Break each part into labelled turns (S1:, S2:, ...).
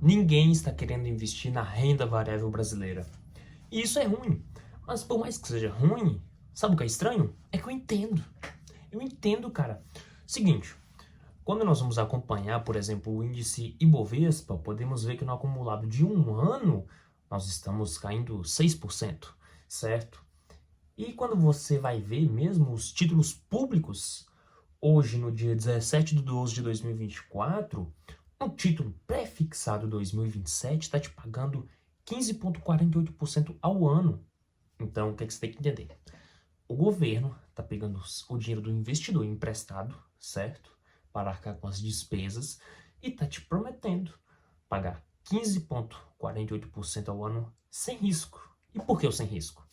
S1: Ninguém está querendo investir na renda variável brasileira. E isso é ruim. Mas por mais que seja ruim, sabe o que é estranho? É que eu entendo. Eu entendo, cara. Seguinte, quando nós vamos acompanhar, por exemplo, o índice Ibovespa, podemos ver que no acumulado de um ano, nós estamos caindo 6%, certo? E quando você vai ver mesmo os títulos públicos, hoje no dia 17/12/2024, um título pré-fixado 2027 está te pagando 15,48% ao ano. Então, o que é que você tem que entender? O governo está pegando o dinheiro do investidor emprestado, certo? Para arcar com as despesas e está te prometendo pagar 15,48% ao ano sem risco. E por que o sem risco?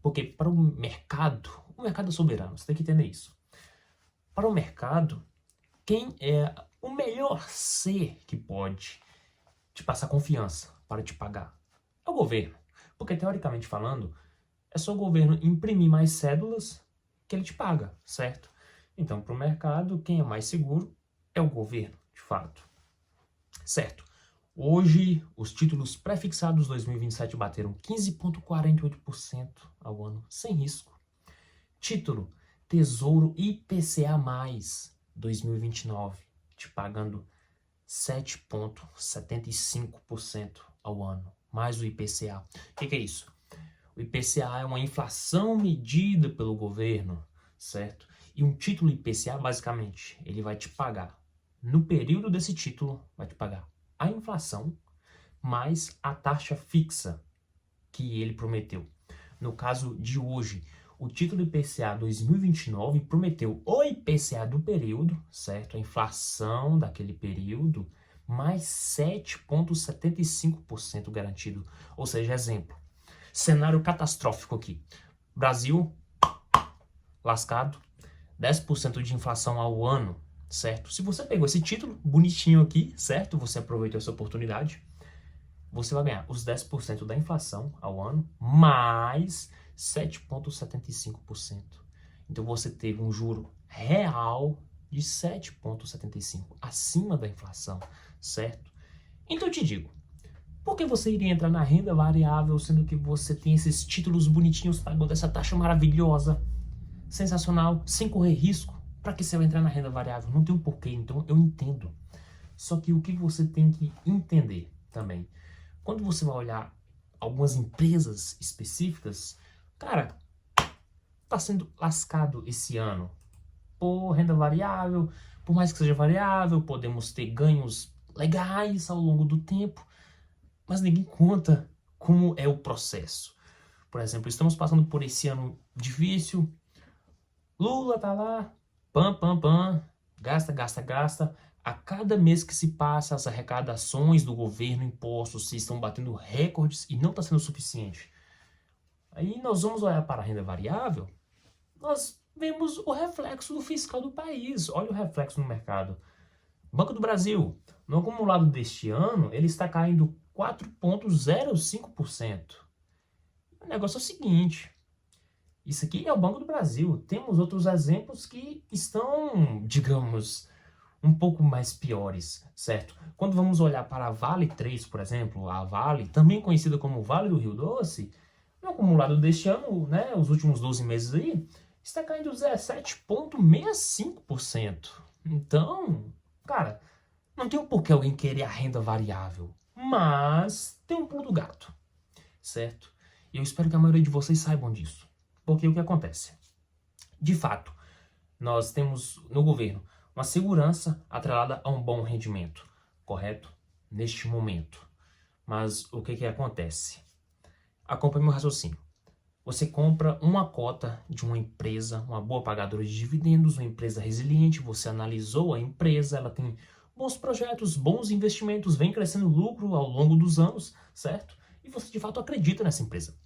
S1: Porque para o mercado é soberano, você tem que entender isso. Para o mercado, quem é o melhor ser que pode te passar confiança para te pagar? É o governo. Porque, teoricamente falando, é só o governo imprimir mais cédulas que ele te paga, certo? Então, para o mercado, quem é mais seguro é o governo, de fato. Certo. Hoje, os títulos pré-fixados 2027 bateram 15,48% ao ano, sem risco. Título Tesouro IPCA+, 2029, te pagando 7,75% ao ano, mais o IPCA. O que é isso? O IPCA é uma inflação medida pelo governo, certo? E um título IPCA, basicamente, ele vai te pagar, no período desse título, vai te pagar a inflação mais a taxa fixa que ele prometeu. No caso de hoje, o título IPCA 2029 prometeu o IPCA do período, certo? A inflação daquele período, mais 7,75% garantido. Ou seja, exemplo, cenário catastrófico aqui. Brasil, lascado, 10% de inflação ao ano, certo? Se você pegou esse título bonitinho aqui, certo? Você aproveitou essa oportunidade, você vai ganhar os 10% da inflação ao ano, mais 7,75%. Então você teve um juro real de 7,75%, acima da inflação, certo? Então eu te digo, por que você iria entrar na renda variável, sendo que você tem esses títulos bonitinhos pagando essa taxa maravilhosa, sensacional, sem correr risco? Para que você vai entrar na renda variável? Não tem um porquê, então eu entendo. Só que o que você tem que entender também, quando você vai olhar algumas empresas específicas, cara, tá sendo lascado esse ano por renda variável. Por mais que seja variável, podemos ter ganhos legais ao longo do tempo, mas ninguém conta como é o processo. Por exemplo, estamos passando por esse ano difícil, Lula tá lá, pam, gasta. A cada mês que se passa, as arrecadações do governo, impostos, se estão batendo recordes e não está sendo suficiente. Aí nós vamos olhar para a renda variável, nós vemos o reflexo do fiscal do país. Olha o reflexo no mercado. Banco do Brasil, no acumulado deste ano, ele está caindo 4,05%. O negócio é o seguinte, isso aqui é o Banco do Brasil. Temos outros exemplos que estão, digamos, um pouco mais piores, certo? Quando vamos olhar para a Vale 3, por exemplo, a Vale, também conhecida como Vale do Rio Doce, no acumulado deste ano, né, os últimos 12 meses aí, está caindo 17,65%. Então, cara, não tem um porquê alguém querer a renda variável, mas tem um pulo do gato, certo? E eu espero que a maioria de vocês saibam disso. Porque o que acontece? De fato, nós temos no governo uma segurança atrelada a um bom rendimento, correto? Neste momento. Mas o que acontece? Acompanhe meu raciocínio. Você compra uma cota de uma empresa, uma boa pagadora de dividendos, uma empresa resiliente, você analisou a empresa, ela tem bons projetos, bons investimentos, vem crescendo lucro ao longo dos anos, certo? E você de fato acredita nessa empresa.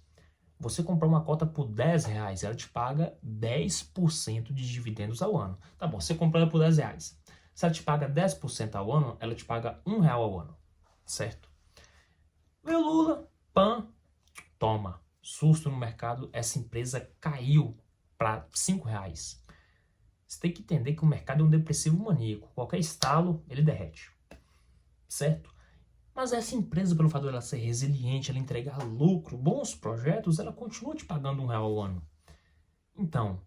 S1: Você comprar uma cota por R$10, ela te paga 10% de dividendos ao ano. Tá bom, você comprou ela por R$10. Se ela te paga 10% ao ano, ela te paga R$1 ao ano, certo? Veio Lula, pam, toma. Susto no mercado, essa empresa caiu para R$5. Você tem que entender que o mercado é um depressivo maníaco. Qualquer estalo, ele derrete, certo? Mas essa empresa, pelo fato dela ser resiliente, ela entregar lucro, bons projetos, ela continua te pagando R$ 1 ao ano. Então,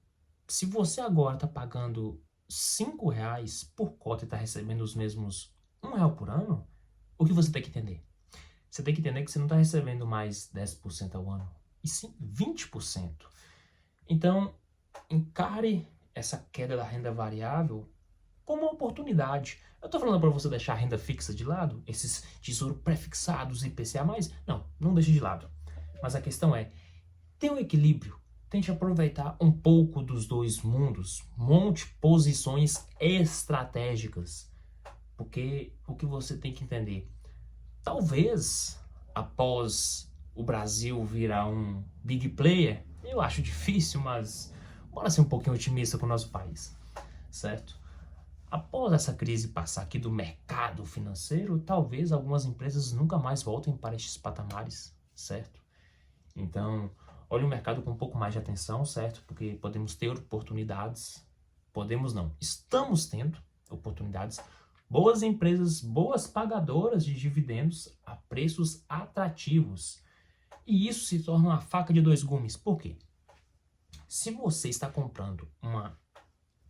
S1: se você agora está pagando R$ 5 por cota e está recebendo os mesmos R$ 1 por ano, o que você tem que entender? Você tem que entender que você não está recebendo mais 10% ao ano, e sim 20%. Então, encare essa queda da renda variável como uma oportunidade. Eu estou falando para você deixar a renda fixa de lado, esses tesouros pré-fixados, IPCA+, não deixe de lado. Mas a questão é, tem um equilíbrio. Tente aproveitar um pouco dos dois mundos, monte posições estratégicas. Porque o que você tem que entender, talvez após o Brasil virar um big player, eu acho difícil, mas bora ser um pouquinho otimista com o nosso país, certo? Após essa crise passar aqui do mercado financeiro, talvez algumas empresas nunca mais voltem para estes patamares, certo? Então, olhe o mercado com um pouco mais de atenção, certo? Porque podemos ter oportunidades, podemos não, estamos tendo oportunidades, boas empresas, boas pagadoras de dividendos a preços atrativos. E isso se torna uma faca de dois gumes. Por quê? Se você está comprando uma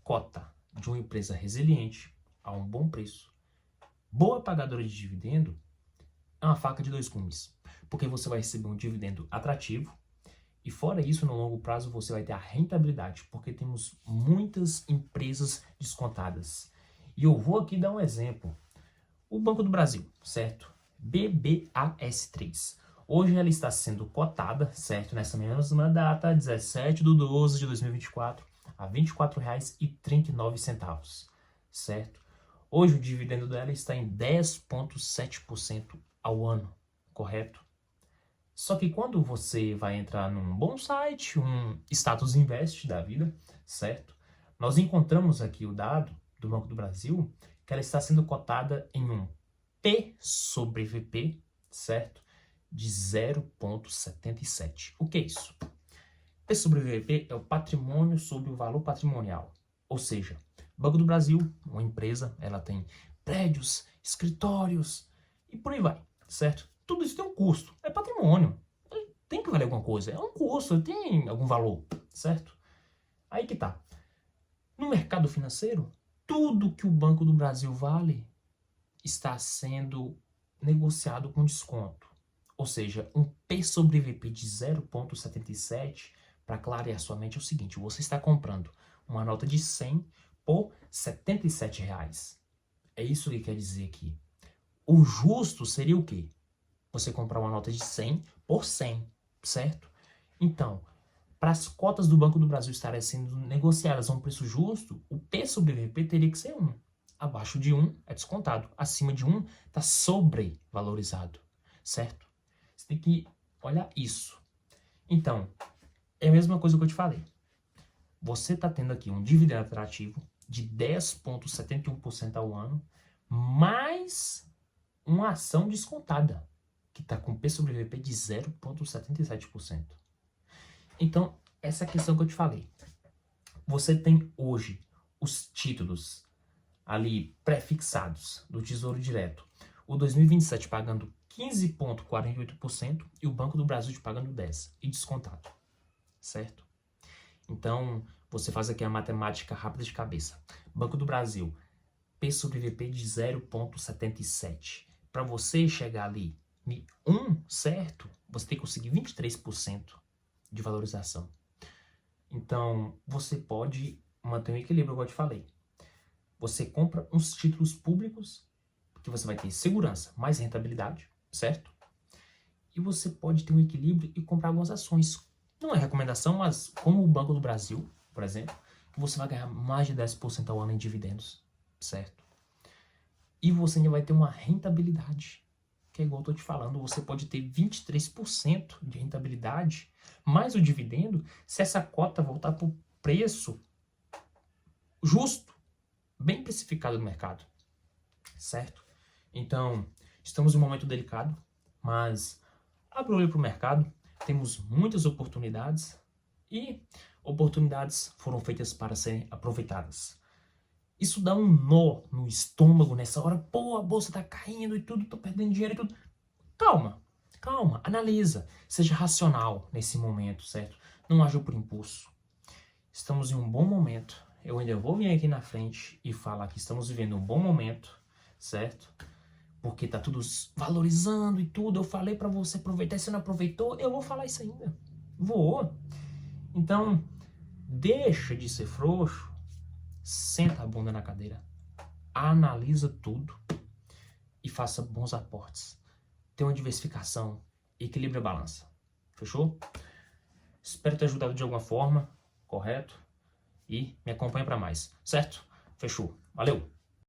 S1: cota de uma empresa resiliente a um bom preço, boa pagadora de dividendo, é uma faca de dois gumes. Porque você vai receber um dividendo atrativo e fora isso, no longo prazo, você vai ter a rentabilidade, porque temos muitas empresas descontadas. E eu vou aqui dar um exemplo. O Banco do Brasil, certo? BBAS3. Hoje ela está sendo cotada, certo? Nessa mesma data, 17/12/2024, a R$ 24,39, certo? Hoje o dividendo dela está em 10,7% ao ano, correto? Só que quando você vai entrar num bom site, um Status Invest da vida, certo? Nós encontramos aqui o dado do Banco do Brasil, que ela está sendo cotada em um P sobre VP, certo? De 0,77. O que é isso? P sobre VP é o patrimônio sobre o valor patrimonial. Ou seja, o Banco do Brasil, uma empresa, ela tem prédios, escritórios e por aí vai, certo? Tudo isso tem um custo, é patrimônio. Tem que valer alguma coisa, é um custo, tem algum valor, certo? Aí que tá. No mercado financeiro, tudo que o Banco do Brasil vale está sendo negociado com desconto. Ou seja, um P sobre VP de 0,77, para clarear sua mente, é o seguinte, você está comprando uma nota de 100 por R$ 77. É isso que quer dizer aqui. O justo seria o quê? Você comprar uma nota de 100 por 100, certo? Então, para as cotas do Banco do Brasil estarem sendo negociadas a um preço justo, o P sobre VP teria que ser 1. Abaixo de 1 é descontado. Acima de 1 está sobrevalorizado, certo? Você tem que olhar isso. Então, é a mesma coisa que eu te falei. Você está tendo aqui um dividendo atrativo de 10,71% ao ano, mais uma ação descontada, que está com P sobre VP de 0,77%. Então, essa questão que eu te falei. Você tem hoje os títulos ali pré-fixados do Tesouro Direto. O 2027 pagando 15,48% e o Banco do Brasil te pagando 10% e descontado, certo? Então, você faz aqui a matemática rápida de cabeça. Banco do Brasil, P sobre VP de 0,77. Para você chegar ali em 1, certo? Você tem que conseguir 23% de valorização. Então, você pode manter um equilíbrio, como eu te falei. Você compra uns títulos públicos, que você vai ter segurança, mais rentabilidade, certo? E você pode ter um equilíbrio e comprar algumas ações. Não é recomendação, mas como o Banco do Brasil, por exemplo, que você vai ganhar mais de 10% ao ano em dividendos, certo? E você ainda vai ter uma rentabilidade, que é igual eu tô te falando, você pode ter 23% de rentabilidade, mais o dividendo, se essa cota voltar para o preço justo, bem precificado no mercado, certo? Então, estamos em um momento delicado, mas abra o olho para o mercado, temos muitas oportunidades e oportunidades foram feitas para serem aproveitadas. Isso dá um nó no estômago nessa hora. Pô, a bolsa tá caindo e tudo, tô perdendo dinheiro e tudo. Calma, calma, analisa. Seja racional nesse momento, certo? Não agiu por impulso. Estamos em um bom momento. Eu ainda vou vir aqui na frente e falar que estamos vivendo um bom momento, certo? Porque tá tudo valorizando e tudo. Eu falei pra você aproveitar, e você não aproveitou, eu vou falar isso ainda. Vou. Então, deixa de ser frouxo, senta a bunda na cadeira, analisa tudo e faça bons aportes. Tenha uma diversificação, equilibre a balança. Fechou? Espero ter ajudado de alguma forma, correto? E me acompanhe para mais, certo? Fechou. Valeu!